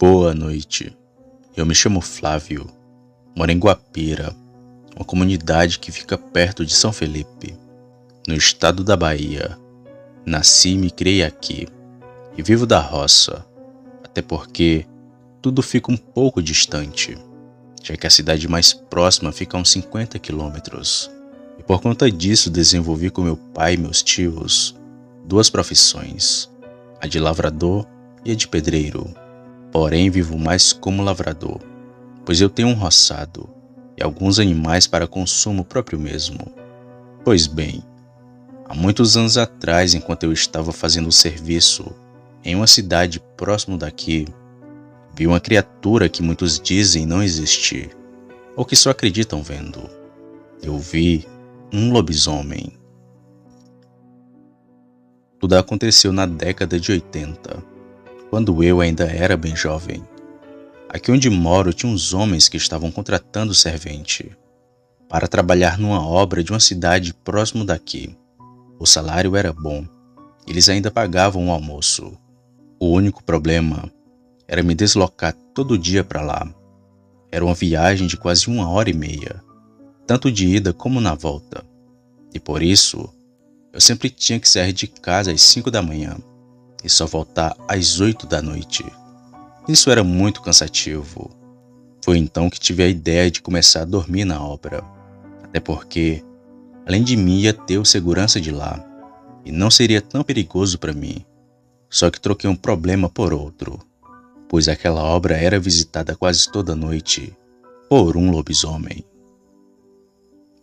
Boa noite, eu me chamo Flávio, moro em Guapira, uma comunidade que fica perto de São Felipe, no estado da Bahia. Nasci e me criei aqui, e vivo da roça, até porque tudo fica um pouco distante, já que a cidade mais próxima fica a uns 50 quilômetros. E por conta disso desenvolvi com meu pai e meus tios duas profissões, a de lavrador e a de pedreiro. Porém, vivo mais como lavrador, pois eu tenho um roçado e alguns animais para consumo próprio mesmo. Pois bem, há muitos anos atrás, enquanto eu estava fazendo serviço em uma cidade próximo daqui, vi uma criatura que muitos dizem não existir, ou que só acreditam vendo. Eu vi um lobisomem. Tudo aconteceu na década de 80. Quando eu ainda era bem jovem. Aqui onde moro tinha uns homens que estavam contratando servente para trabalhar numa obra de uma cidade próximo daqui. O salário era bom, eles ainda pagavam o almoço. O único problema era me deslocar todo dia para lá. Era uma viagem de quase 1h30, tanto de ida como na volta. E por isso, eu sempre tinha que sair de casa às 5 da manhã. E só voltar às 8 da noite. Isso era muito cansativo. Foi então que tive a ideia de começar a dormir na obra. Até porque, além de mim, ia ter o segurança de lá. E não seria tão perigoso para mim. Só que troquei um problema por outro. Pois aquela obra era visitada quase toda noite por um lobisomem.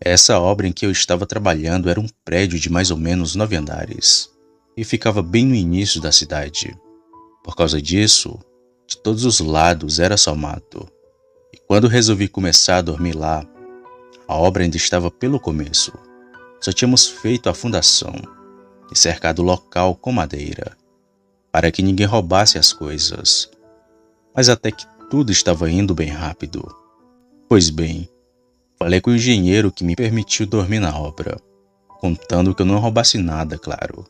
Essa obra em que eu estava trabalhando era um prédio de mais ou menos 9 andares. E ficava bem no início da cidade. Por causa disso, de todos os lados era só mato. E quando resolvi começar a dormir lá, a obra ainda estava pelo começo. Só tínhamos feito a fundação e cercado o local com madeira, para que ninguém roubasse as coisas. Mas até que tudo estava indo bem rápido. Pois bem, falei com o engenheiro que me permitiu dormir na obra, contando que eu não roubasse nada, claro.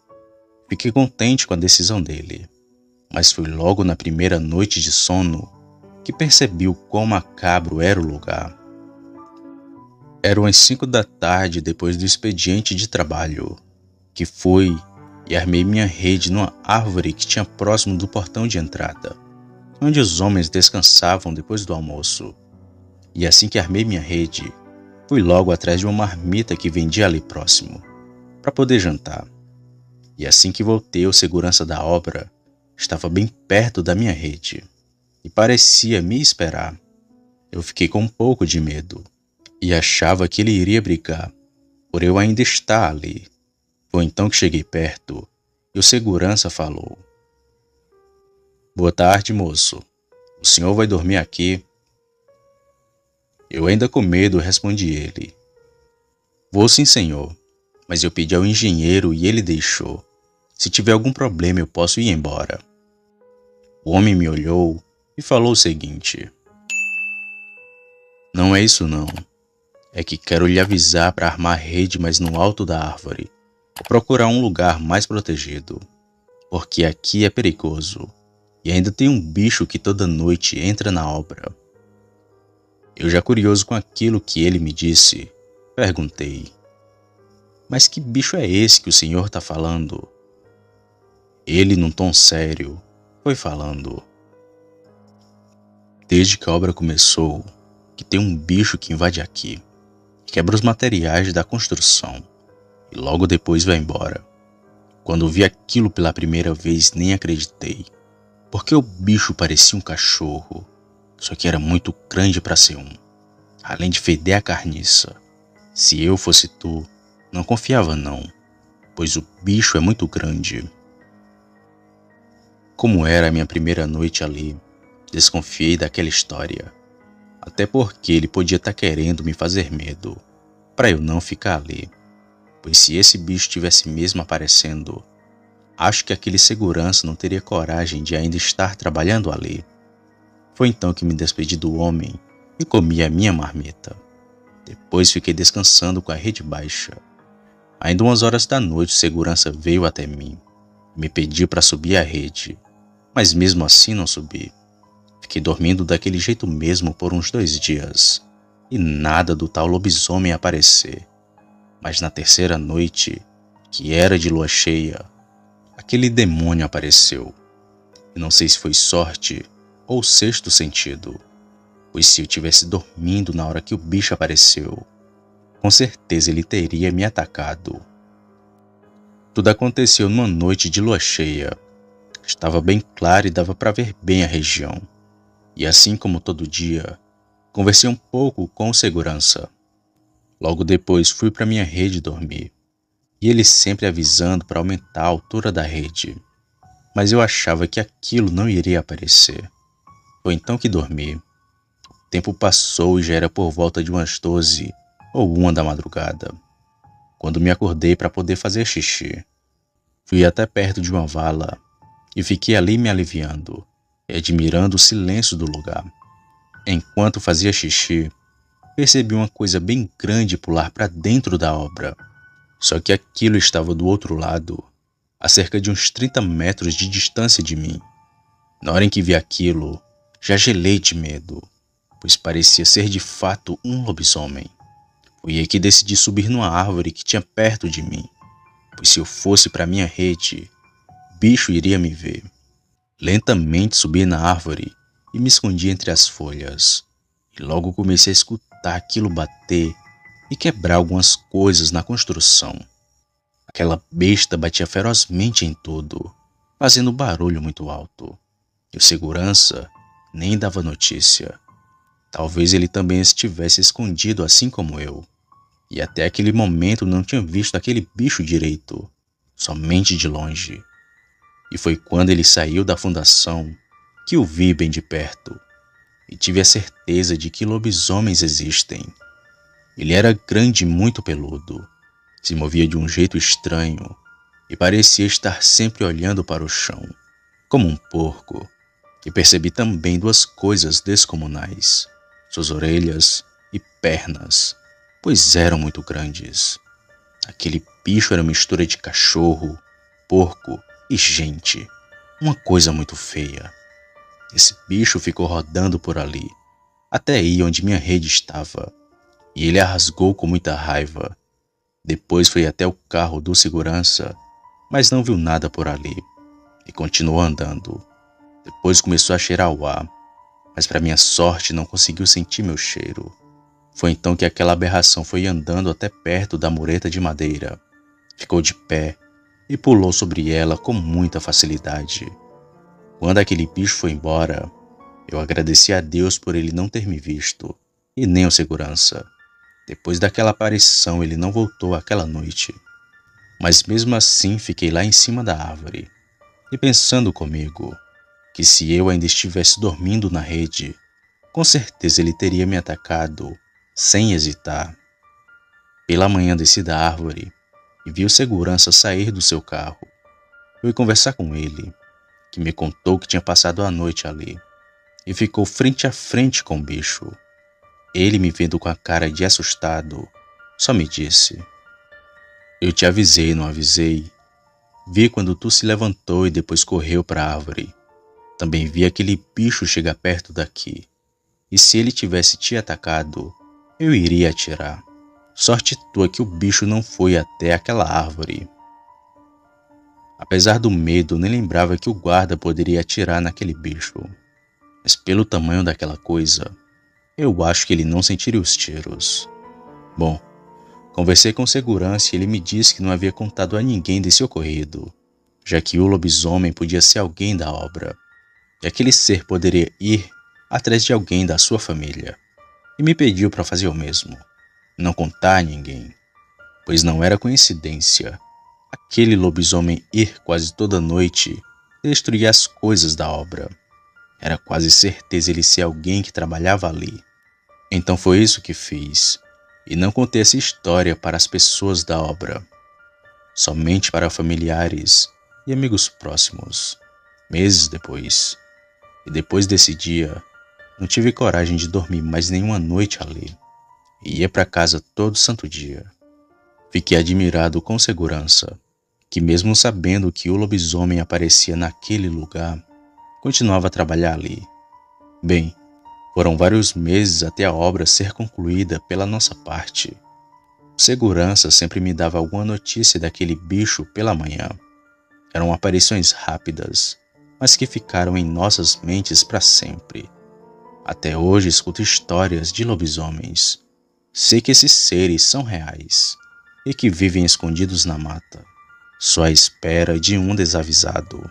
Fiquei contente com a decisão dele, mas foi logo na primeira noite de sono que percebi o quão macabro era o lugar. Eram as 5 da tarde depois do expediente de trabalho, que fui e armei minha rede numa árvore que tinha próximo do portão de entrada, onde os homens descansavam depois do almoço. E assim que armei minha rede, fui logo atrás de uma marmita que vendia ali próximo, para poder jantar. E assim que voltei, o segurança da obra estava bem perto da minha rede e parecia me esperar. Eu fiquei com um pouco de medo e achava que ele iria brigar, por eu ainda estar ali. Foi então que cheguei perto e o segurança falou: "Boa tarde, moço. O senhor vai dormir aqui?" Eu ainda com medo respondi ele: "Vou sim, senhor, mas eu pedi ao engenheiro e ele deixou. Se tiver algum problema eu posso ir embora." O homem me olhou e falou o seguinte: "Não é isso não. É que quero lhe avisar para armar a rede mais no alto da árvore, ou procurar um lugar mais protegido, porque aqui é perigoso e ainda tem um bicho que toda noite entra na obra." Eu, já curioso com aquilo que ele me disse, perguntei: "Mas que bicho é esse que o senhor está falando?" Ele, num tom sério, foi falando: "Desde que a obra começou, que tem um bicho que invade aqui, quebra os materiais da construção e logo depois vai embora. Quando vi aquilo pela primeira vez, nem acreditei, porque o bicho parecia um cachorro, só que era muito grande para ser um, além de feder a carniça. Se eu fosse tu, não confiava não, pois o bicho é muito grande." Como era a minha primeira noite ali, desconfiei daquela história, até porque ele podia estar querendo me fazer medo, para eu não ficar ali, pois se esse bicho tivesse mesmo aparecendo, acho que aquele segurança não teria coragem de ainda estar trabalhando ali. Foi então que me despedi do homem e comi a minha marmita. Depois fiquei descansando com a rede baixa. Ainda 1 horas da noite o segurança veio até mim e me pediu para subir a rede, mas mesmo assim não subi. Fiquei dormindo daquele jeito mesmo por uns 2 dias, e nada do tal lobisomem aparecer. Mas na terceira noite, que era de lua cheia, aquele demônio apareceu. E não sei se foi sorte ou sexto sentido, pois se eu tivesse dormindo na hora que o bicho apareceu, com certeza ele teria me atacado. Tudo aconteceu numa noite de lua cheia. Estava bem claro e dava para ver bem a região. E assim como todo dia, conversei um pouco com o segurança. Logo depois fui para minha rede dormir, e ele sempre avisando para aumentar a altura da rede. Mas eu achava que aquilo não iria aparecer. Foi então que dormi. O tempo passou e já era por volta de umas 12 ou 1 da madrugada, quando me acordei para poder fazer xixi. Fui até perto de uma vala e fiquei ali me aliviando e admirando o silêncio do lugar. Enquanto fazia xixi, percebi uma coisa bem grande pular para dentro da obra. Só que aquilo estava do outro lado, a cerca de uns 30 metros de distância de mim. Na hora em que vi aquilo, já gelei de medo, pois parecia ser de fato um lobisomem. Foi aí que decidi subir numa árvore que tinha perto de mim, pois se eu fosse para minha rede, o bicho iria me ver. Lentamente subi na árvore e me escondi entre as folhas, e logo comecei a escutar aquilo bater e quebrar algumas coisas na construção. Aquela besta batia ferozmente em tudo, fazendo barulho muito alto, e o segurança nem dava notícia. Talvez ele também estivesse escondido assim como eu, e até aquele momento não tinha visto aquele bicho direito, somente de longe. E foi quando ele saiu da fundação que o vi bem de perto, e tive a certeza de que lobisomens existem. Ele era grande e muito peludo, se movia de um jeito estranho e parecia estar sempre olhando para o chão, como um porco. E percebi também duas coisas descomunais: suas orelhas e pernas, pois eram muito grandes. Aquele bicho era uma mistura de cachorro, porco e gente, uma coisa muito feia. Esse bicho ficou rodando por ali, até aí onde minha rede estava, e ele a rasgou com muita raiva. Depois foi até o carro do segurança, mas não viu nada por ali, e continuou andando. Depois começou a cheirar o ar, mas para minha sorte não conseguiu sentir meu cheiro. Foi então que aquela aberração foi andando até perto da mureta de madeira. Ficou de pé e pulou sobre ela com muita facilidade. Quando aquele bicho foi embora, eu agradeci a Deus por ele não ter me visto, e nem o segurança. Depois daquela aparição, ele não voltou aquela noite. Mas mesmo assim fiquei lá em cima da árvore, e pensando comigo, que se eu ainda estivesse dormindo na rede, com certeza ele teria me atacado, sem hesitar. Pela manhã desci da árvore e vi o segurança sair do seu carro. Fui conversar com ele, que me contou que tinha passado a noite ali, e ficou frente a frente com o bicho. Ele, me vendo com a cara de assustado, só me disse: "Eu te avisei, não avisei? Vi quando tu se levantou e depois correu para a árvore. Também vi aquele bicho chegar perto daqui. E se ele tivesse te atacado, eu iria atirar. Sorte tua que o bicho não foi até aquela árvore." Apesar do medo, nem lembrava que o guarda poderia atirar naquele bicho. Mas pelo tamanho daquela coisa, eu acho que ele não sentiria os tiros. Bom, conversei com segurança e ele me disse que não havia contado a ninguém desse ocorrido, já que o lobisomem podia ser alguém da obra, e aquele ser poderia ir atrás de alguém da sua família, e me pediu para fazer o mesmo, não contar a ninguém, pois não era coincidência aquele lobisomem ir quase toda noite destruir as coisas da obra. Era quase certeza ele ser alguém que trabalhava ali. Então foi isso que fiz, e não contei essa história para as pessoas da obra, somente para familiares e amigos próximos, meses depois. E depois desse dia, não tive coragem de dormir mais nenhuma noite ali, e ia para casa todo santo dia. Fiquei admirado com segurança, que mesmo sabendo que o lobisomem aparecia naquele lugar, continuava a trabalhar ali. Bem, foram vários meses até a obra ser concluída pela nossa parte. O segurança sempre me dava alguma notícia daquele bicho pela manhã. Eram aparições rápidas, mas que ficaram em nossas mentes para sempre. Até hoje escuto histórias de lobisomens. Sei que esses seres são reais e que vivem escondidos na mata, só à espera de um desavisado.